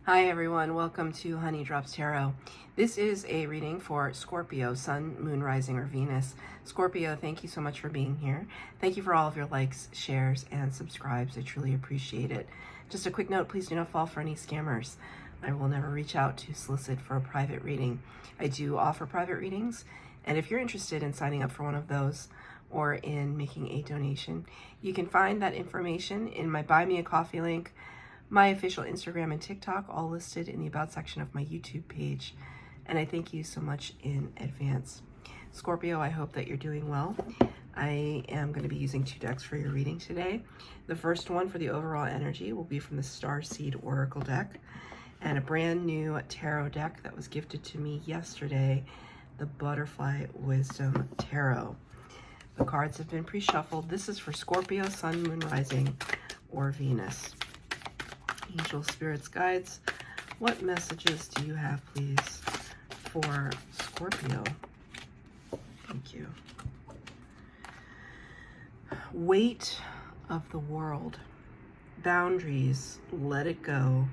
Hi everyone, welcome to Honey Drops Tarot. This is a reading for Scorpio, Sun, Moon, Rising, or Venus. Scorpio, thank you so much for being here. Thank you for all of your likes, shares, and subscribes. I truly appreciate it. Just a quick note, please do not fall for any scammers. I will never reach out to solicit for a private reading. I do offer private readings, and if you're interested in signing up for one of those or in making a donation, you can find that information in my Buy Me a Coffee link, my official Instagram and TikTok, all listed in the About section of my YouTube page. And I thank you so much in advance. Scorpio, I hope that you're doing well. I am going to be using two decks for your reading today. The first one for the overall energy will be from the Starseed Oracle deck, and a brand new tarot deck that was gifted to me yesterday, the Butterfly Wisdom Tarot. The cards have been pre-shuffled. This is for Scorpio, Sun, Moon, Rising, or Venus. Angel, spirits, guides, what messages do you have, please, for Scorpio? Thank you. Weight of the world. Boundaries, let it go.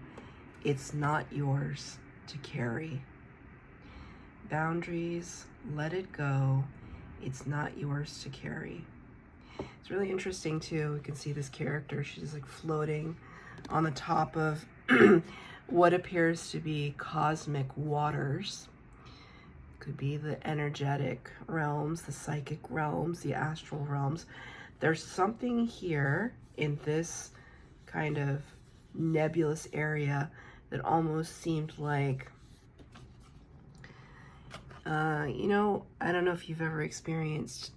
It's not yours to carry. Boundaries, let it go. It's not yours to carry. It's really interesting, too. We can see this character. She's like floating on the top of what appears to be cosmic waters. Could be the energetic realms, the psychic realms, the astral realms. There's something here in this kind of nebulous area that almost seemed like, I don't know if you've ever experienced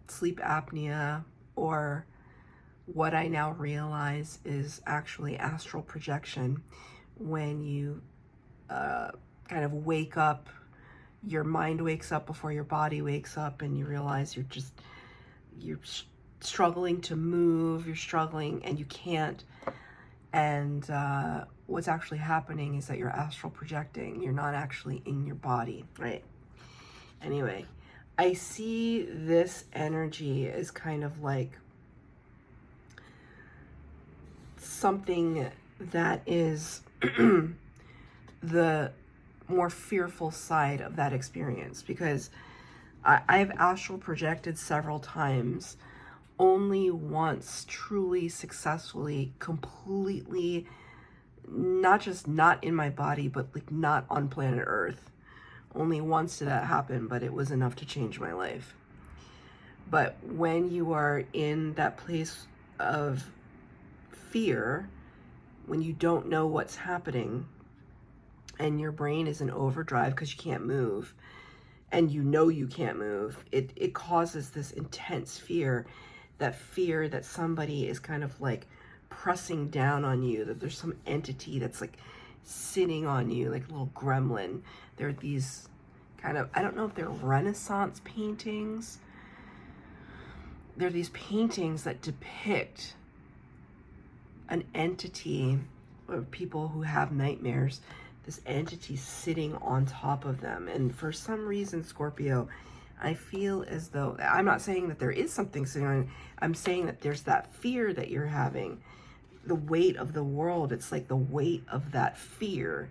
sleep apnea, or what I now realize is actually astral projection. When you kind of wake up, your mind wakes up before your body wakes up, and you realize you're struggling to move, you're struggling and you can't. And what's actually happening is that you're astral projecting. You're not actually in your body, right? Anyway, I see this energy as kind of like something that is the more fearful side of that experience, because I've astral projected several times, only once truly successfully, completely, not just not in my body, but like not on planet Earth. Only once did that happen, but it was enough to change my life. But when you are in that place of fear, when you don't know what's happening and your brain is in overdrive because you can't move, and you know you can't move, it causes this intense fear, that somebody is kind of like pressing down on you, that there's some entity that's like sitting on you like a little gremlin. There are these kind of, I don't know if they're Renaissance paintings. They're these paintings that depict an entity, or people who have nightmares, this entity sitting on top of them. And for some reason, Scorpio, I feel as though, I'm not saying that there is something sitting on, I'm saying that there's that fear that you're having, the weight of the world. It's like the weight of that fear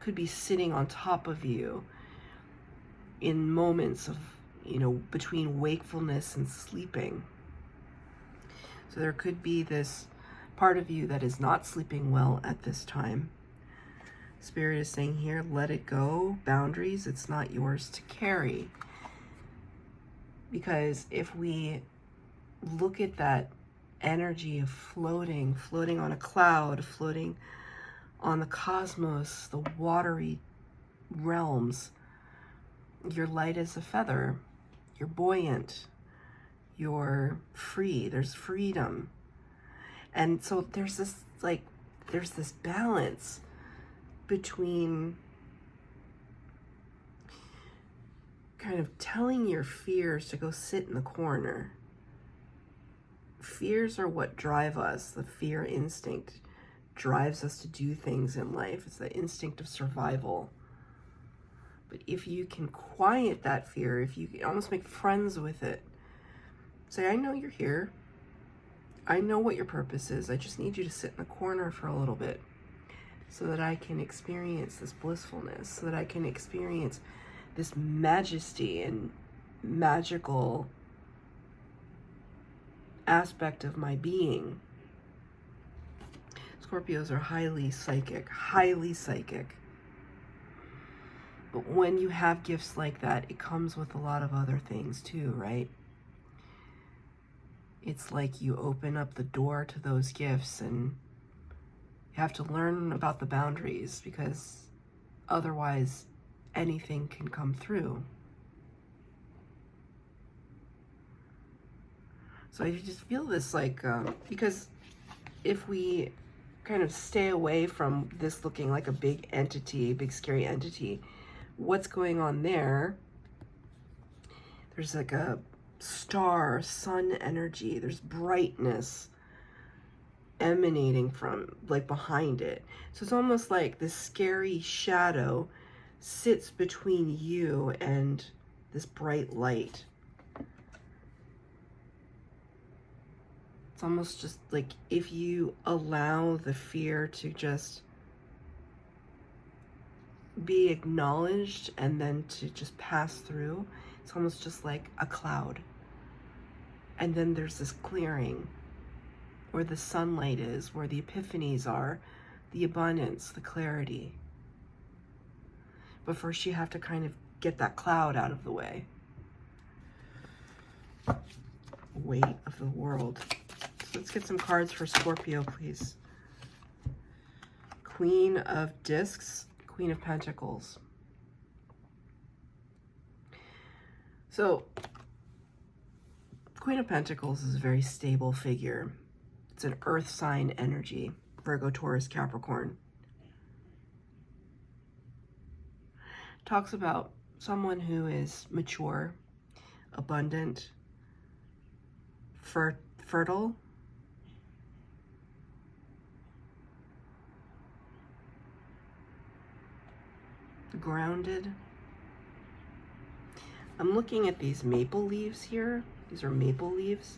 could be sitting on top of you in moments of, between wakefulness and sleeping. So there could be this part of you that is not sleeping well at this time. Spirit is saying here, let it go. Boundaries, it's not yours to carry. Because if we look at that energy of floating on a cloud, floating on the cosmos, the watery realms, you're light as a feather, you're buoyant, you're free, there's freedom. And so there's this balance between kind of telling your fears to go sit in the corner. Fears are what drive us. The fear instinct drives us to do things in life. It's the instinct of survival. But if you can quiet that fear, if you can almost make friends with it, say, I know you're here. I know what your purpose is. I just need you to sit in the corner for a little bit. so that I can experience this blissfulness, so that I can experience this majesty and magical aspect of my being. Scorpios are highly psychic, highly psychic. But when you have gifts like that, it comes with a lot of other things too, right? It's like you open up the door to those gifts, and you have to learn about the boundaries, because otherwise anything can come through. So I just feel this like, because if we kind of stay away from this looking like a big entity, big scary entity, what's going on there? There's like a star, sun energy. There's brightness emanating from, like, behind it. So it's almost like this scary shadow sits between you and this bright light. It's almost just like if you allow the fear to just be acknowledged and then to just pass through, it's almost just like a cloud. And then there's this clearing where the sunlight is, where the epiphanies are, the abundance, the clarity. But first you have to kind of get that cloud out of the way. Weight of the world. So let's get some cards for Scorpio, please. Queen of Discs, Queen of Pentacles. So, Queen of Pentacles is a very stable figure. It's an earth sign energy, Virgo, Taurus, Capricorn. Talks about someone who is mature, abundant, fertile, grounded. I'm looking at these maple leaves here. These are maple leaves,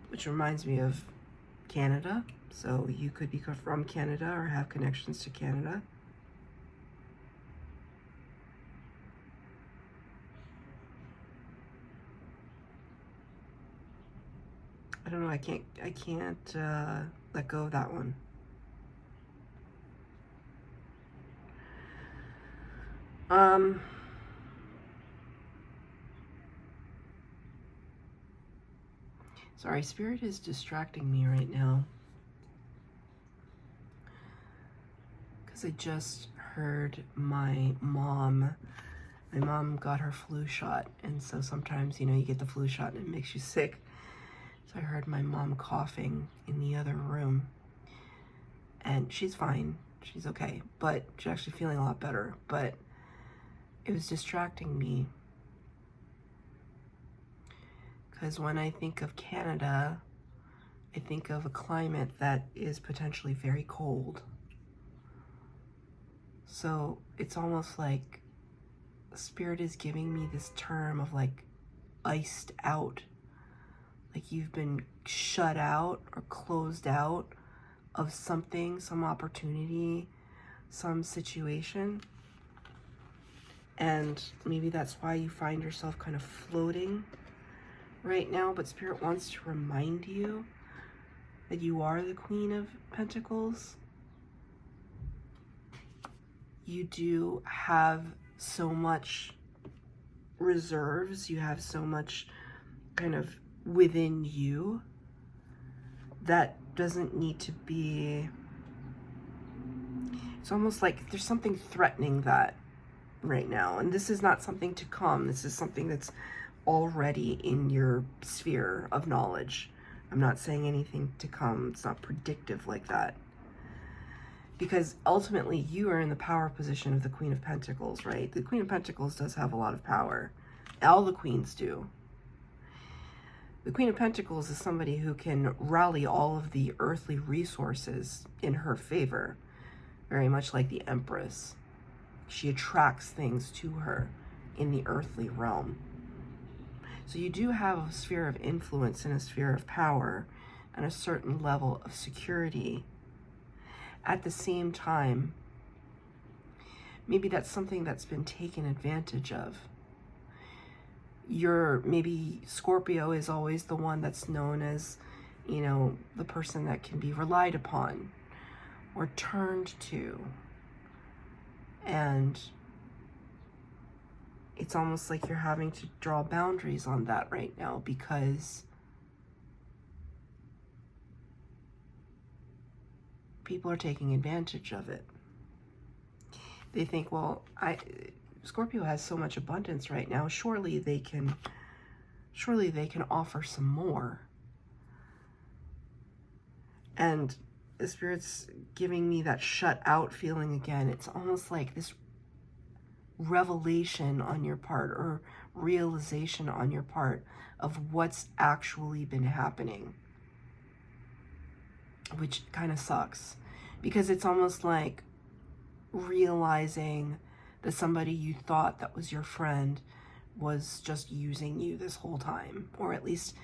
which reminds me of Canada. So you could be from Canada or have connections to Canada. I don't know, I can't let go of that one. Sorry, Spirit is distracting me right now, because I just heard my mom got her flu shot, and so sometimes, you know, you get the flu shot and it makes you sick. So I heard my mom coughing in the other room, and she's fine, she's okay, but she's actually feeling a lot better, but it was distracting me. Because when I think of Canada, I think of a climate that is potentially very cold. So it's almost like Spirit is giving me this term of like iced out. Like you've been shut out or closed out of something, some opportunity, some situation. And maybe that's why you find yourself kind of floating right now, but Spirit wants to remind you that you are the Queen of Pentacles. You do have so much reserves, you have so much kind of within you that doesn't need to be, it's almost like there's something threatening that right now, and this is not something to come, this is something that's already in your sphere of knowledge. I'm not saying anything to come. It's not predictive like that. Because ultimately you are in the power position of the Queen of Pentacles, right? The Queen of Pentacles does have a lot of power. All the queens do. The Queen of Pentacles is somebody who can rally all of the earthly resources in her favor. Very much like the Empress. She attracts things to her in the earthly realm. So you do have a sphere of influence and a sphere of power and a certain level of security. at the same time, maybe that's something that's been taken advantage of. Maybe Scorpio is always the one that's known as, you know, the person that can be relied upon or turned to. And it's almost like you're having to draw boundaries on that right now, because people are taking advantage of it. They think, well, Scorpio has so much abundance right now. Surely they can offer some more. And the Spirit's giving me that shut out feeling again. It's almost like this revelation on your part, or realization on your part, of what's actually been happening, which kind of sucks, because it's almost like realizing that somebody you thought that was your friend was just using you this whole time, or at least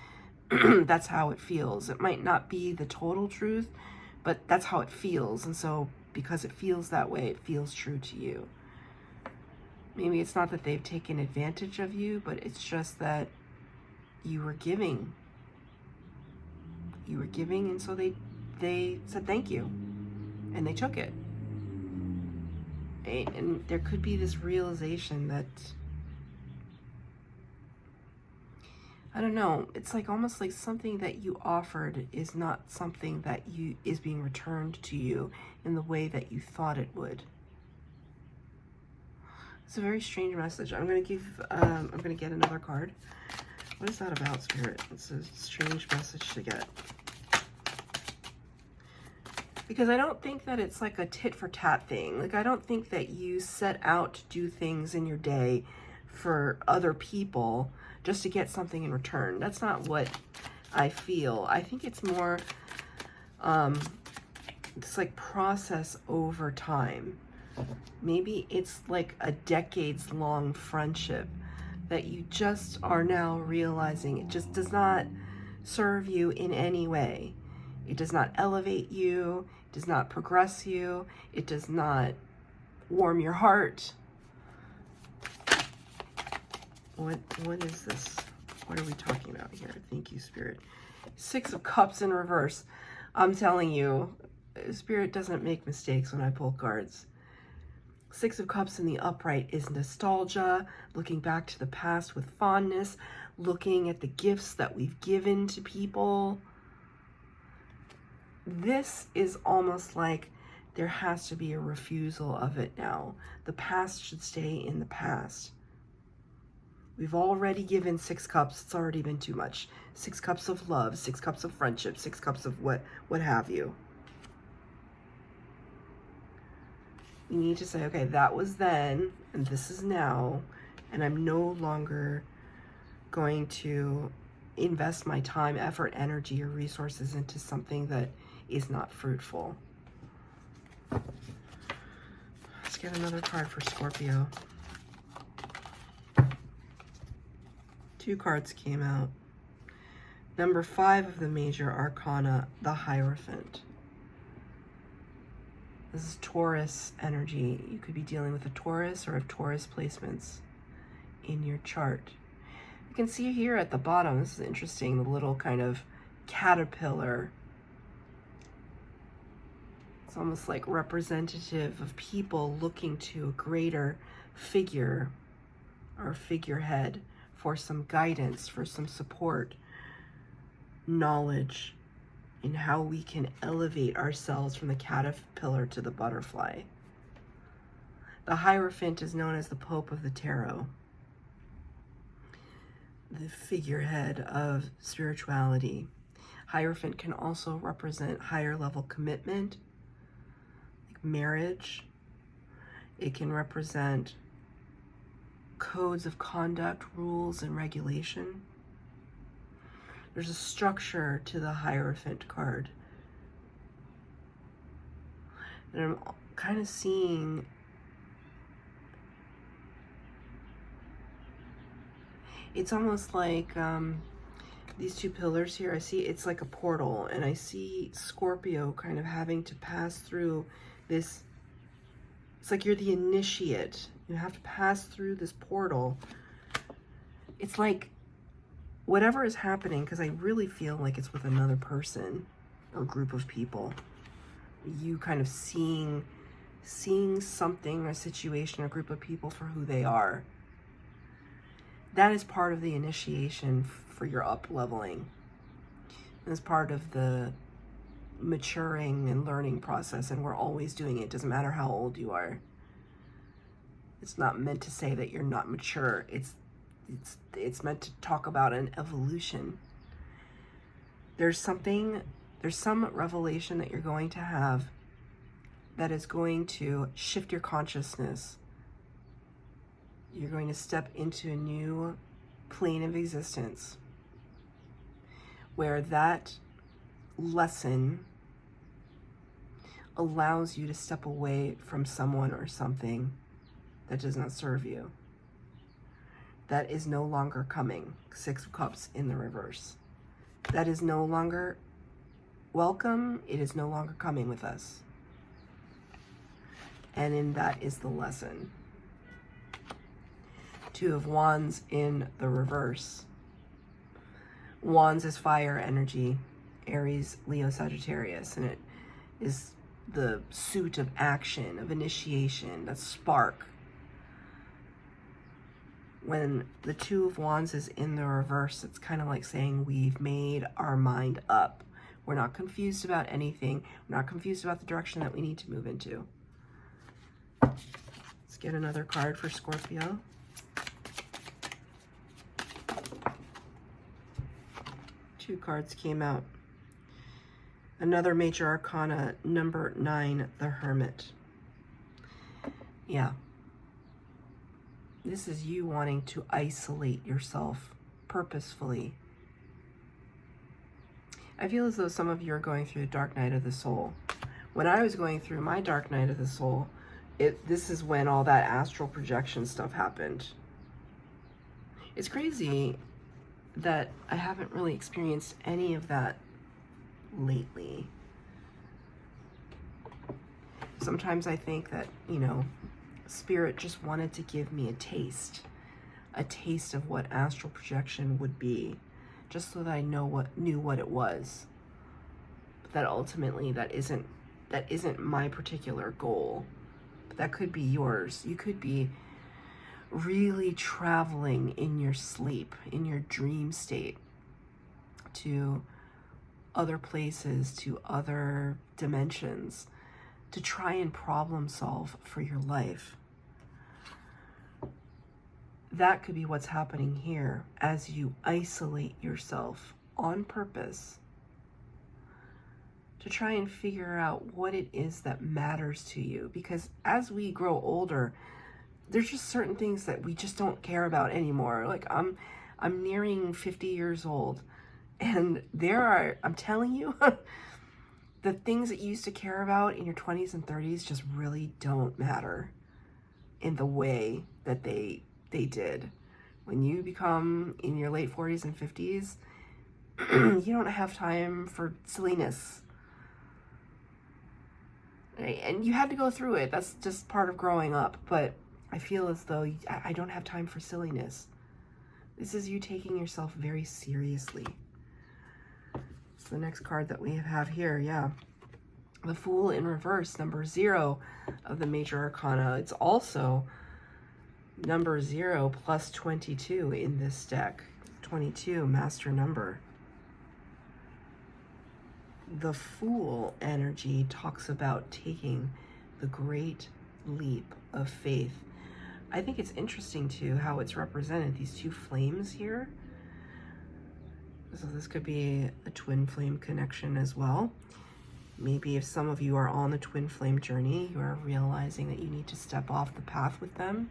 that's how it feels. It might not be the total truth, but that's how it feels. And so because it feels that way, it feels true to you. Maybe it's not that they've taken advantage of you, but it's just that you were giving. You were giving, and so they said thank you, and they took it. And there could be this realization that, I don't know, it's like almost like something that you offered is not something that is being returned to you in the way that you thought it would. It's a very strange message. I'm gonna get another card. What is that about, Spirit? It's a strange message to get. Because I don't think that it's like a tit for tat thing. Like, I don't think that you set out to do things in your day for other people just to get something in return. That's not what I feel. I think it's more, it's like process over time. Maybe it's like a decades-long friendship that you just are now realizing it just does not serve you in any way. It does not elevate you. It does not progress you. It does not warm your heart. What is this? What are we talking about here? Thank you, Spirit. 6 of Cups in reverse. I'm telling you, Spirit doesn't make mistakes when I pull cards. 6 of Cups in the upright is nostalgia, looking back to the past with fondness, looking at the gifts that we've given to people. This is almost like there has to be a refusal of it now. The past should stay in the past. We've already given 6 cups. It's already been too much. 6 cups of love, 6 cups of friendship, 6 cups of what have you. We need to say, okay, that was then, and this is now, and I'm no longer going to invest my time, effort, energy, or resources into something that is not fruitful. Let's get another card for Scorpio. 2 cards came out. Number 5 of the major arcana, the Hierophant. This is Taurus energy. You could be dealing with a Taurus or have Taurus placements in your chart. You can see here at the bottom, this is interesting, the little kind of caterpillar. It's almost like representative of people looking to a greater figure or figurehead for some guidance, for some support, knowledge, in how we can elevate ourselves from the caterpillar to the butterfly. The Hierophant is known as the Pope of the Tarot, the figurehead of spirituality. Hierophant can also represent higher level commitment, like marriage. It can represent codes of conduct, rules, and regulation. There's a structure to the Hierophant card. And I'm kind of seeing it's almost like these two pillars here, I see it's like a portal, and I see Scorpio kind of having to pass through this. It's like you're the initiate. You have to pass through this portal. It's like whatever is happening, because I really feel like it's with another person or group of people. You kind of seeing something, a situation, a group of people for who they are. That is part of the initiation for your up-leveling. It's part of the maturing and learning process, and we're always doing it. Doesn't matter how old you are. It's not meant to say that you're not mature. It's meant to talk about an evolution. There's some revelation that you're going to have that is going to shift your consciousness. You're going to step into a new plane of existence where that lesson allows you to step away from someone or something that does not serve you. That is no longer coming. 6 of Cups in the reverse. That is no longer welcome. It is no longer coming with us. And in that is the lesson. 2 of Wands in the reverse. Wands is fire energy, Aries, Leo, Sagittarius, and it is the suit of action, of initiation, that spark. When the 2 of Wands is in the reverse, it's kind of like saying we've made our mind up. We're not confused about anything. We're not confused about the direction that we need to move into. Let's get another card for Scorpio. Two cards came out. Another major arcana, number 9, the Hermit. Yeah. This is you wanting to isolate yourself purposefully. I feel as though some of you are going through the dark night of the soul. When I was going through my dark night of the soul, this is when all that astral projection stuff happened. It's crazy that I haven't really experienced any of that lately. Sometimes I think that, Spirit just wanted to give me a taste of what astral projection would be, just so that I knew what it was. But that ultimately that isn't my particular goal. But that could be yours. You could be really traveling in your sleep, in your dream state, to other places, to other dimensions, to try and problem solve for your life. That could be what's happening here as you isolate yourself on purpose to try and figure out what it is that matters to you. Because as we grow older, there's just certain things that we just don't care about anymore. Like I'm nearing 50 years old, and I'm telling you, the things that you used to care about in your 20s and 30s just really don't matter in the way that they did. When you become in your late 40s and 50s, you don't have time for silliness. Right? And you had to go through it. That's just part of growing up. But I feel as though I don't have time for silliness. This is you taking yourself very seriously. It's the next card that we have here, yeah. The Fool in reverse, number 0 of the major arcana. It's also number 0 plus 22 in this deck. 22, master number. The Fool energy talks about taking the great leap of faith. I think it's interesting too how it's represented, these 2 flames here. So this could be a twin flame connection as well. Maybe if some of you are on the twin flame journey, you are realizing that you need to step off the path with them.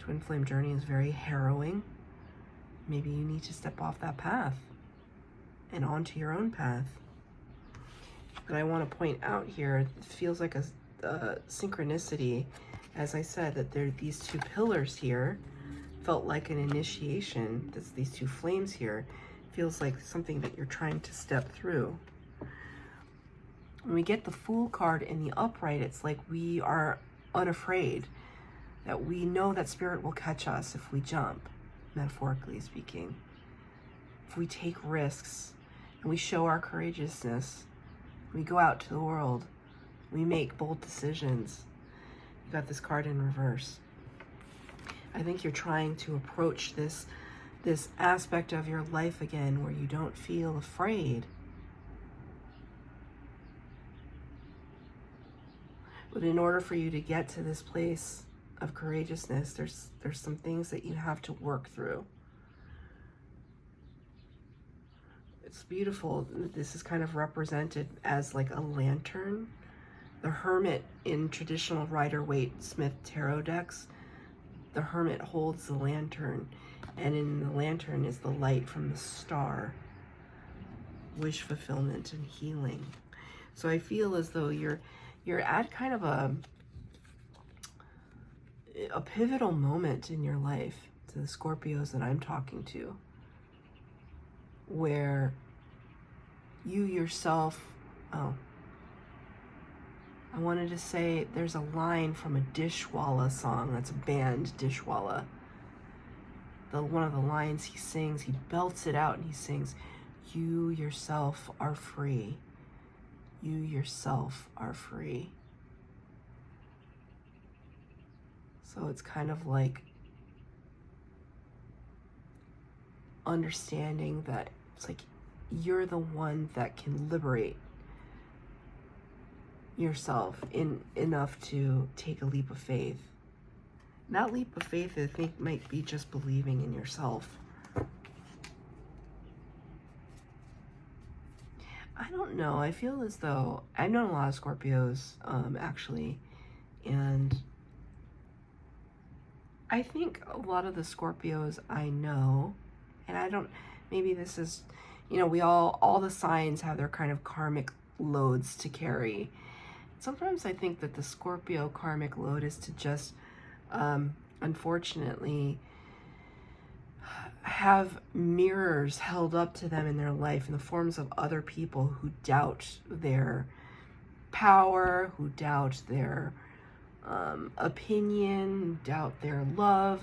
Twin flame journey is very harrowing. Maybe you need to step off that path and onto your own path. But I want to point out here, it feels like a synchronicity. As I said, that there these 2 pillars here felt like an initiation. That's these 2 flames here feels like something that you're trying to step through. When we get the Fool card in the upright, it's like we are unafraid, that we know that Spirit will catch us if we jump, metaphorically speaking. If we take risks and we show our courageousness, we go out to the world, we make bold decisions. You got this card in reverse. I think you're trying to approach this aspect of your life again where you don't feel afraid. But in order for you to get to this place of courageousness, there's some things that you have to work through. It's beautiful. This is kind of represented as like a lantern. The Hermit in traditional Rider-Waite-Smith tarot decks, the Hermit holds the lantern, and in the lantern is the light from the star. Wish fulfillment and healing. So I feel as though you're at kind of a pivotal moment in your life, to the Scorpios that I'm talking to, where you yourself, I wanted to say there's a line from a Dishwalla song, that's a band, Dishwalla. One of the lines he sings, he belts it out and he sings, "You yourself are free. You yourself are free." So it's kind of like understanding that it's like you're the one that can liberate yourself enough to take a leap of faith. And that leap of faith, I think, might be just believing in yourself. I don't know. I feel as though I've known a lot of Scorpios, actually, and I think a lot of the Scorpios I know, and I don't, maybe this is, we all the signs have their kind of karmic loads to carry. Sometimes I think that the Scorpio karmic load is to just, unfortunately, have mirrors held up to them in their life in the forms of other people who doubt their power, who doubt their opinion, doubt their love.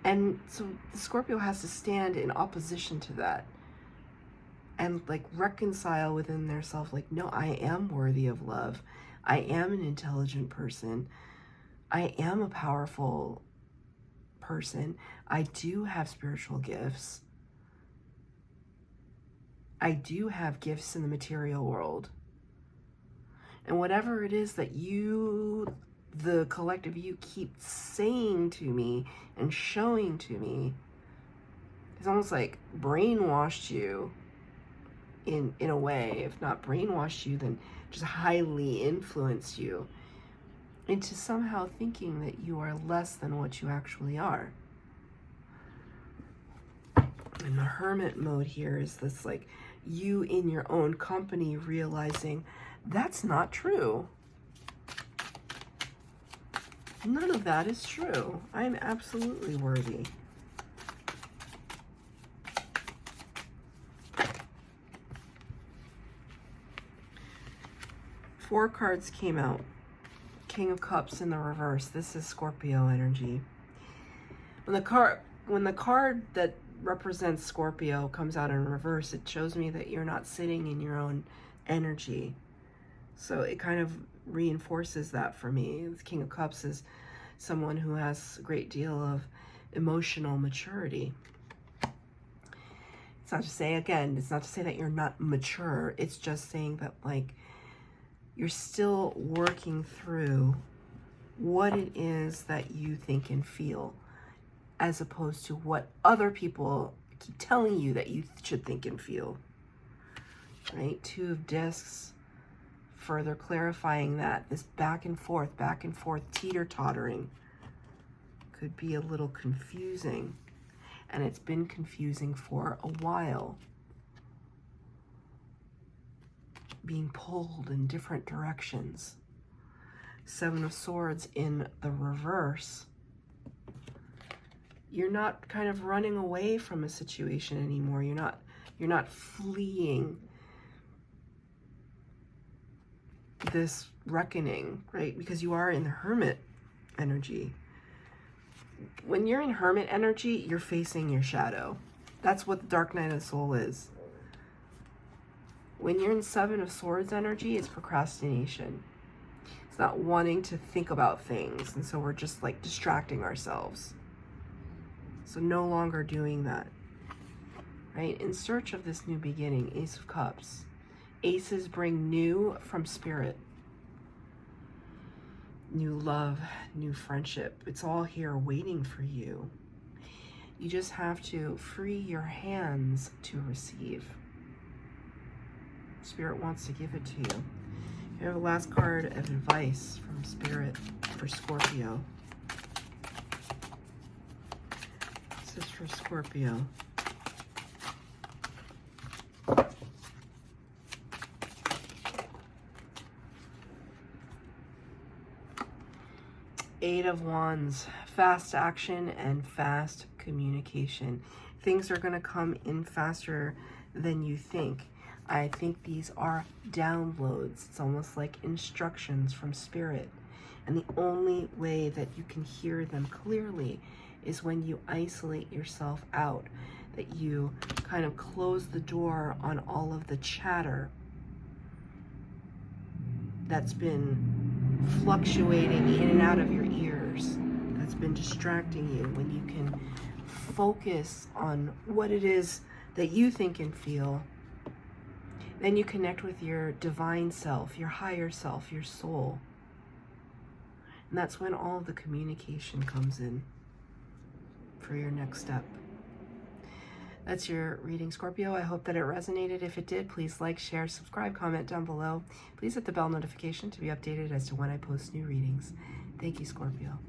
And so the Scorpio has to stand in opposition to that and like reconcile within their self, like, no, I am worthy of love. I am an intelligent person. I am a powerful person. I do have spiritual gifts. I do have gifts in the material world. And whatever it is that you, the collective you, keep saying to me and showing to me, it's almost like brainwashed you in a way. If not brainwashed you, then just highly influenced you into somehow thinking that you are less than what you actually are. And the Hermit mode here is this, like, you in your own company realizing that's not true. None of that is true. I am absolutely worthy. Four cards came out. King of Cups in the reverse. This is Scorpio energy. When the card that represents Scorpio comes out in reverse, it shows me that you're not sitting in your own energy. So it kind of reinforces that for me. The King of Cups is someone who has a great deal of emotional maturity. It's not to say, again, it's not to say that you're not mature. It's just saying that, like, you're still working through what it is that you think and feel, as opposed to what other people keep telling you that you should think and feel. Right? Two of Discs, further clarifying that this back and forth, teeter-tottering could be a little confusing. And it's been confusing for a while. Being pulled in different directions. Seven of Swords in the reverse. you're not kind of running away from a situation anymore. You're not fleeing this reckoning, right? Because you are in the Hermit energy. When you're in Hermit energy, you're facing your shadow. That's what the Dark Night of the Soul is. When you're in Seven of Swords energy, it's procrastination. It's not wanting to think about things. And so we're just like distracting ourselves. So no longer doing that, right? In search of this new beginning, Ace of Cups. Aces bring new from spirit. New love, new friendship. It's all here waiting for you. You just have to free your hands to receive. Spirit wants to give it to you. You have a last card of advice from Spirit for Scorpio. This is for Scorpio. Eight of Wands, fast action and fast communication. Things are going to come in faster than you think. I think these are downloads. It's almost like instructions from Spirit. And the only way that you can hear them clearly is when you isolate yourself out, that you kind of close the door on all of the chatter that's been fluctuating in and out of your ears, that's been distracting you, when you can focus on what it is that you think and feel. Then you connect with your divine self, your higher self, your soul. And that's when all of the communication comes in for your next step. That's your reading, Scorpio. I hope that it resonated. If it did, please like, share, subscribe, comment down below. Please hit the bell notification to be updated as to when I post new readings. Thank you, Scorpio.